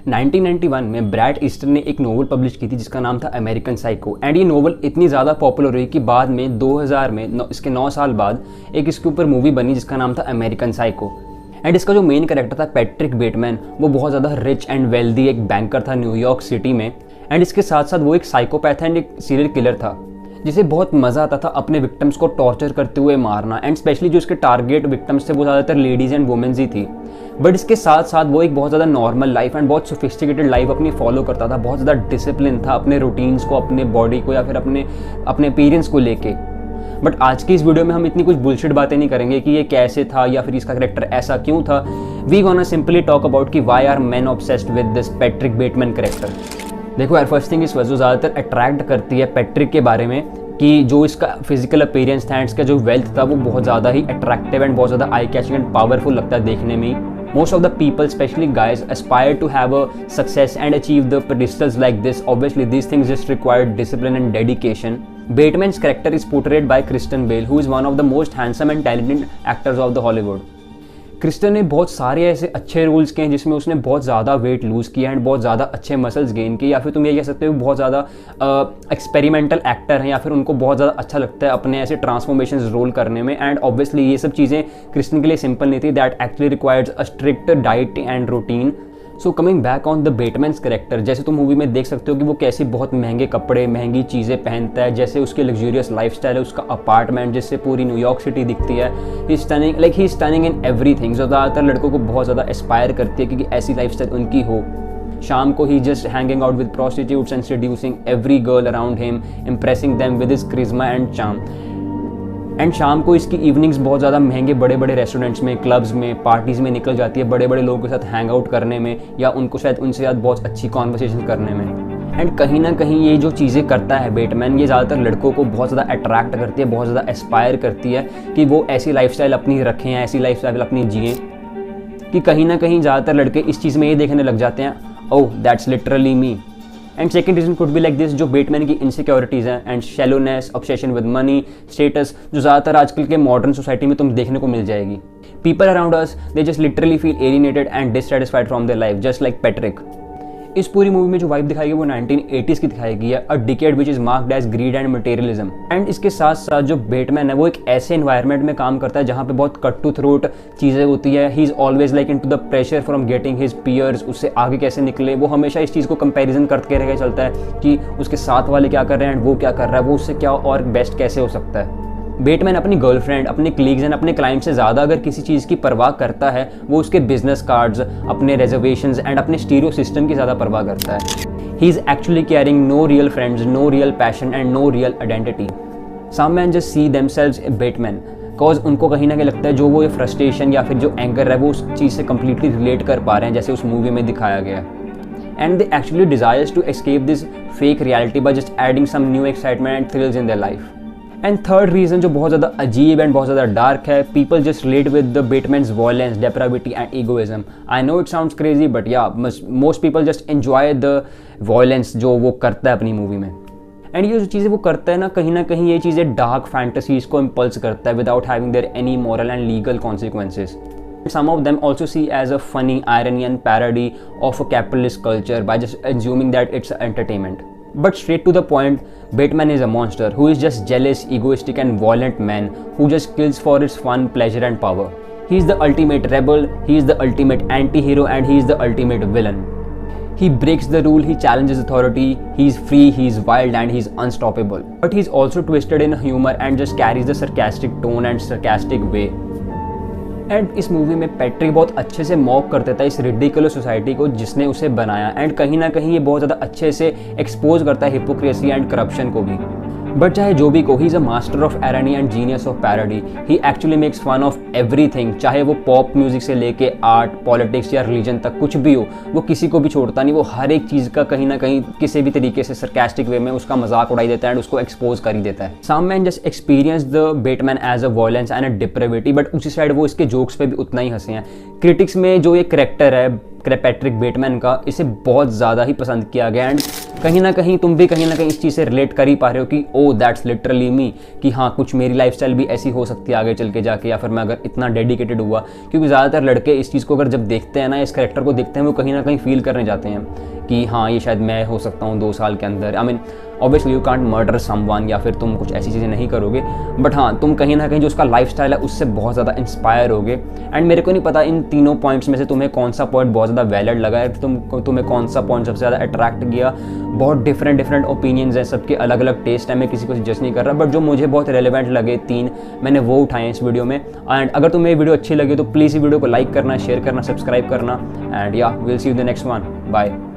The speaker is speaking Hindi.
1991 में ब्रैड ईस्टन ने एक नोवेल पब्लिश की थी जिसका नाम था अमेरिकन साइको। एंड ये नोवेल इतनी ज़्यादा पॉपुलर हुई कि बाद में 2000 में इसके 9 साल बाद एक इसके ऊपर मूवी बनी जिसका नाम था अमेरिकन साइको। एंड इसका जो मेन कैरेक्टर था पैट्रिक बेटमैन, वो बहुत ज़्यादा रिच एंड वेल्दी एक बैंकर था न्यूयॉर्क सिटी में। एंड इसके साथ साथ वो एक साइकोपैथ एंड एक सीरियल किलर था जिसे बहुत मज़ा आता था अपने विक्टिम्स को टॉर्चर करते हुए मारना। एंड स्पेशली जो इसके टारगेट विक्टिम्स थे वो ज़्यादातर लेडीज़ एंड वुमेन्स ही थी। बट इसके साथ साथ वो एक बहुत ज़्यादा नॉर्मल लाइफ एंड बहुत सोफिस्टिकेटेड लाइफ अपनी फॉलो करता था। बहुत ज़्यादा डिसिप्लिन था अपने रूटीन्स को, अपने बॉडी को या फिर अपने अपीयरेंस को लेके। बट आज की इस वीडियो में हम इतनी कुछ बुलशिट बातें नहीं करेंगे कि ये कैसे था या फिर इसका कैरेक्टर ऐसा क्यों था। We gonna simply talk about कि why are men obsessed with this Patrick Bateman character. देखो यार, फर्स्ट थिंग इस वजह ज़्यादातर अट्रैक्ट करती है पैट्रिक के बारे में कि जो इसका फिजिकल अपीयरेंस था, इसका जो वेल्थ था वो बहुत ज़्यादा ही अट्रैक्टिव एंड बहुत ज़्यादा आई कैचिंग एंड पावरफुल लगता है देखने में। Most of the people, especially guys, aspire to have a success and achieve the pedestals like this. Obviously, these things just require discipline and dedication. Bateman's character is portrayed by Kristen Bell, who is one of the most handsome and talented actors of the Hollywood. Kristen ने बहुत सारे ऐसे अच्छे रोल्स किए हैं जिसमें उसने बहुत ज़्यादा वेट लूज़ किया एंड बहुत ज़्यादा अच्छे मसल्स गेन किए, या फिर तुम ये कह सकते हो बहुत ज़्यादा एक्सपेरिमेंटल एक्टर हैं, या फिर उनको बहुत ज़्यादा अच्छा लगता है अपने ऐसे ट्रांसफॉर्मेशन रोल करने में। एंड ऑब्वियसली ये सब चीज़ें क्रिस्टन के लिए सिंपल नहीं थी। That actually requires a strict diet and routine. So coming back on the Bateman's character, जैसे तुम मूवी में देख सकते हो कि वो कैसे बहुत महंगे कपड़े, महंगी चीज़ें पहनता है, जैसे उसके लग्जूरियस लाइफस्टाइल है, उसका अपार्टमेंट जिससे पूरी न्यूयॉर्क सिटी दिखती है। He is stunning in everything. जो ज़्यादातर लड़कों को बहुत ज़्यादा एस्पायर करती है क्योंकि ऐसी लाइफस्टाइल उनकी हो। शाम को ही just hanging out with prostitutes and seducing every girl around him, impressing them with his charisma and charm. And शाम को इसकी इवनिंग्स बहुत ज़्यादा महंगे बड़े बड़े रेस्टोरेंट्स में, क्लब्स में, पार्टीज़ में निकल जाती है, बड़े बड़े लोगों के साथ हैंग आउट करने में या उनको शायद उनसे साथ बहुत अच्छी कॉन्वर्सेशन करने में। एंड कहीं ना कहीं ये जो चीज़ें करता है बेटमैन, ये ज़्यादातर लड़कों को बहुत ज़्यादा अट्रैक्ट करती है, बहुत ज़्यादा एस्पायर करती है कि वो ऐसी लाइफस्टाइल अपनी रखें, ऐसी लाइफस्टाइल अपनी जिएँ, कि कहीं ना कहीं ज़्यादातर लड़के इस चीज़ में ये देखने लग जाते हैं, oh that's literally me. And second reason could be like this, जो बेटमैन की इनसिक्योरिटीज़ हैं and shallowness, obsession with money, status, जो ज़्यादातर आजकल के मॉडर्न सोसाइटी में तुम देखने को मिल जाएगी। People around us they just literally feel alienated and dissatisfied from their life, just like Patrick. इस पूरी मूवी में जो वाइब दिखाई गई वो 1980s की दिखाई गई है, a decade which is marked as greed and materialism. And इसके साथ साथ जो बेटमैन है वो एक ऐसे एनवायरनमेंट में काम करता है जहाँ पे बहुत कट टू थ्रोट चीज़ें होती है। He is always like into the pressure from getting his peers, उससे आगे कैसे निकले। वो हमेशा इस चीज़ को कंपैरिजन करके रह चलता है कि उसके साथ वाले क्या कर रहे हैं एंड वो क्या कर रहा है, वो उससे क्या और बेस्ट कैसे हो सकता है। बेटमैन अपनी गर्लफ्रेंड, अपने कलीग्स एंड अपने क्लाइंट से ज़्यादा अगर किसी चीज़ की परवाह करता है, वो उसके बिजनेस कार्ड्स, अपने रिजर्वेशंस एंड अपने स्टीरियो सिस्टम की ज़्यादा परवाह करता है। He is actually carrying no real friends, no real passion and no real identity. Some man just see themselves a Bateman because उनको कहीं ना कहीं लगता है जो वो ये फ्रस्ट्रेशन या फिर जो एंगर है वो उस चीज़ से कम्प्लीटली रिलेट कर पा रहे हैं जैसे उस मूवी में दिखाया गया। And they actually desires to escape this fake reality by just adding some new excitement and thrills in their life. And third reason जो बहुत ज़्यादा अजीब एंड बहुत ज़्यादा डार्क है, people just relate with the Bateman's violence, depravity and egoism. I know it sounds crazy but yeah most people just enjoy the violence जो वो करता है अपनी मूवी में। एंड ये जो चीज़ें वो करता है ना कहीं ये चीज़ें डार्क फैंटेसीज को इम्पल्स करता है without having their any moral and legal consequences. Some of them also see as a funny irony and parody of a capitalist culture by just assuming that it's entertainment. But straight to the point, Batman is a monster who is just jealous, egoistic and violent man who just kills for his fun, pleasure and power. He is the ultimate rebel, he is the ultimate anti-hero and he is the ultimate villain. He breaks the rule, he challenges authority, he is free, he is wild and he is unstoppable. But he is also twisted in humor and just carries the sarcastic tone and sarcastic way. And इस मूवी में पैट्रिक बहुत अच्छे से मॉक कर देता है इस रिडिकुलस सोसाइटी को जिसने उसे बनाया। एंड कहीं ना कहीं ये बहुत ज़्यादा अच्छे से एक्सपोज करता है हिपोक्रेसी एंड करप्शन को भी। बट चाहे जो भी को, he is a master of irony and genius of parody. He actually makes fun of everything, चाहे वो पॉप म्यूजिक से लेके आर्ट, पॉलिटिक्स या रिलीजन तक कुछ भी हो, वो किसी को भी छोड़ता नहीं। वो हर एक चीज़ का कहीं ना कहीं किसी भी तरीके से सरकास्टिक वे में उसका मजाक उड़ाई देता है एंड उसको एक्सपोज कर ही देता है। Some man just experience the Bateman as a violence and a depravity, but उसी साइड वो इसके जोक्स पे भी उतना ही हंसे हैं। क्रिटिक्स में जो ये करेक्टर है पैट्रिक बेटमैन का, इसे बहुत ज़्यादा ही पसंद किया गया। एंड कहीं ना कहीं तुम भी कहीं ना कहीं इस चीज़ से रिलेट कर ही पा रहे हो कि ओ दैट्स लिटरली मी, कि हाँ कुछ मेरी लाइफस्टाइल भी ऐसी हो सकती है आगे चल के जाके, या फिर मैं अगर इतना डेडिकेटेड हुआ। क्योंकि ज़्यादातर लड़के इस चीज़ को अगर जब देखते हैं ना, इस कैरेक्टर को देखते हैं, वो कहीं ना कहीं फील करने जाते हैं कि हाँ ये शायद मैं हो सकता हूँ 2 साल के अंदर। I mean obviously you can't murder someone, या फिर तुम कुछ ऐसी चीज़ें नहीं करोगे, बट हाँ तुम कहीं ना कहीं जो उसका लाइफस्टाइल है उससे बहुत ज़्यादा इंस्पायर होगे। एंड मेरे को नहीं पता इन तीनों पॉइंट्स में से तुम्हें कौन सा पॉइंट बहुत ज़्यादा वैलिड लगा है, तुम्हें कौन सा पॉइंट सबसे ज़्यादा अट्रैक्ट किया। बहुत डिफरेंट ओपिनियंस हैं, सबके अलग अलग टेस्ट है, मैं किसी को जज नहीं कर रहा, बट जो मुझे बहुत रेलेवेंट लगे 3 मैंने वो उठाए इस वीडियो में। एंड अगर तुम्हें ये वीडियो अच्छी लगी तो प्लीज़ ये वीडियो को लाइक करना, शेयर करना, सब्सक्राइब करना। एंड या will see you the next one, bye.